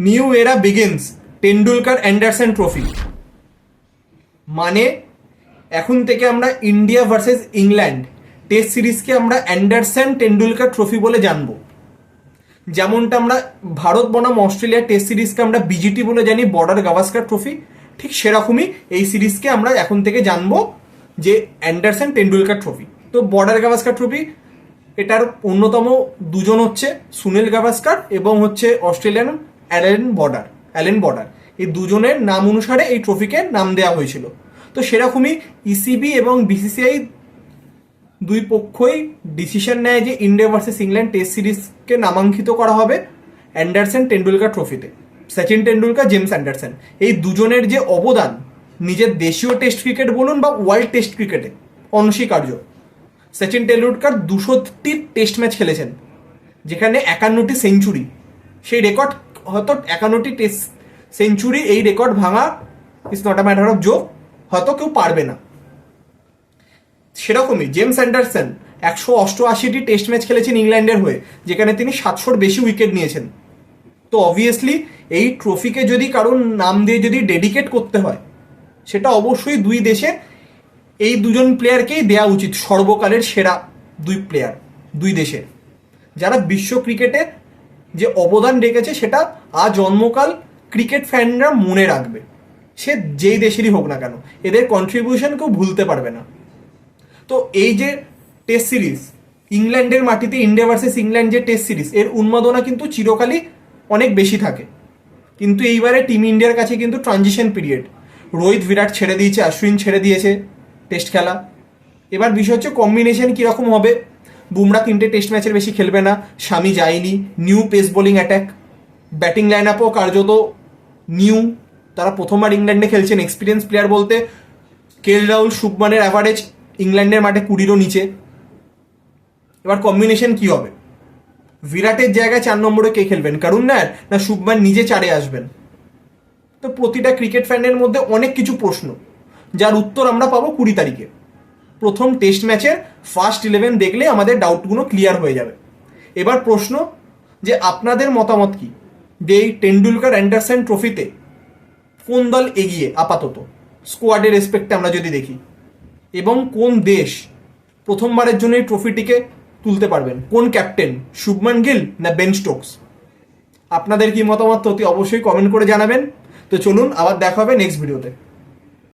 New এরা begins, Tendulkar Anderson trophy. মানে এখন থেকে আমরা ইন্ডিয়া ভার্সেস ইংল্যান্ড টেস্ট সিরিজকে আমরা অ্যান্ডারসন টেন্ডুলকার ট্রফি বলে জানবো। যেমনটা আমরা ভারত বনাম অস্ট্রেলিয়া টেস্ট সিরিজকে আমরা বিজিটি বলে জানি, বর্ডার গাভাস্কার ট্রফি, ঠিক সেরকমই এই সিরিজকে আমরা এখন থেকে জানবো যে অ্যান্ডারসন টেন্ডুলকার ট্রফি। তো বর্ডার গাভাস্কার ট্রফি, এটার অন্যতম দুজন হচ্ছে সুনীল গাভাস্কার এবং হচ্ছে অস্ট্রেলিয়ান অ্যালেন বর্ডার। এই দুজনের নাম অনুসারে এই ট্রফিকে নাম দেওয়া হয়েছিল। তো সেরকমই ইসিবি এবং বিসিসিআই দুই পক্ষই ডিসিশন নেয় যে ইন্ডিয়া ভার্সেস ইংল্যান্ড টেস্ট সিরিজকে নামাঙ্কিত করা হবে অ্যান্ডারসন টেন্ডুলকার ট্রফিতে। সচিন টেন্ডুলকার, জেমস অ্যান্ডারসন, এই দুজনের যে অবদান নিজের দেশীয় টেস্ট ক্রিকেট বলুন বা ওয়ার্ল্ড টেস্ট ক্রিকেটে অনস্বীকার্য। সচিন টেন্ডুলকার 200টি টেস্ট ম্যাচ খেলেছেন, যেখানে 51টি সেঞ্চুরি। সেই রেকর্ড হয়তো 51টি টেস্ট সেঞ্চুরি, এই রেকর্ড ভাঙা is not a matter of joke, হয়তো কেউ পারবে না। সেরকমই জেমস অ্যান্ডারসন 188টি টেস্ট ম্যাচ খেলেছেন ইংল্যান্ডের হয়ে, যেখানে তিনি 700-র বেশি উইকেট নিয়েছেন। তো অবভিয়াসলি এই ট্রফিকে যদি কারোর নাম দিয়ে যদি ডেডিকেট করতে হয়, সেটা অবশ্যই দুই দেশের এই দুজন প্লেয়ারকেই দেওয়া উচিত, সর্বকালের সেরা দুই প্লেয়ার দুই দেশের, যারা বিশ্ব ক্রিকেটে যে অবদান রেখেছে সেটা আজন্মকাল ক্রিকেট ফ্যানরা মনে রাখবে, সে যেই দেশেরই হোক না কেন। এদের কন্ট্রিবিউশন কেউ ভুলতে পারবে না। তো এই যে টেস্ট সিরিজ ইংল্যান্ডের মাটিতে ইন্ডিয়া ভার্সেস ইংল্যান্ড যে টেস্ট সিরিজ, এর উন্মাদনা কিন্তু চিরকালই অনেক বেশি থাকে। কিন্তু এইবারে টিম ইন্ডিয়ার কাছে কিন্তু ট্রানজিশন পিরিয়ড, রোহিত বিরাট ছেড়ে দিয়েছে, অশ্বিন ছেড়ে দিয়েছে টেস্ট খেলা। এবার বিষয় হচ্ছে কম্বিনেশন কীরকম হবে। বুমরা 3টে টেস্ট ম্যাচের বেশি খেলবে না, শামি যায়নি, new pace bowling attack, batting line আপও কার্যত নিউ, তারা প্রথমবার ইংল্যান্ডে খেলছেন। এক্সপিরিয়েন্স প্লেয়ার বলতে কেএল রাহুল, শুভমানের অ্যাভারেজ ইংল্যান্ডের মাঠে 20-রও নিচে। এবার কম্বিনেশন কি হবে? বিরাটের জায়গায় 4 নম্বরে কে খেলবেন, করুণ নায়ার না শুভমান নিজে 4-এ আসবেন? তো প্রতিটা ক্রিকেট ফ্যানের মধ্যে অনেক কিছু প্রশ্ন, যার উত্তর আমরা পাবো 20 তারিখে। প্রথম টেস্ট ম্যাচের ফার্স্ট 11 দেখলে আমাদের ডাউটগুলো ক্লিয়ার হয়ে যাবে। এবার প্রশ্ন যে আপনাদের মতামত কি, যে এই টেন্ডুলকার অ্যান্ডারসন ট্রফিতে কোন দল এগিয়ে আপাতত স্কোয়াডের রেসপেক্টে আমরা যদি দেখি, এবং কোন দেশ প্রথমবারের জন্য এই ট্রফিটিকে তুলতে পারবেন? কোন ক্যাপ্টেন, শুভমান গিল না বেন স্টোকস? আপনাদের কি মতামত অতি অবশ্যই কমেন্ট করে জানাবেন। তো চলুন, আবার দেখা হবে নেক্সট ভিডিওতে।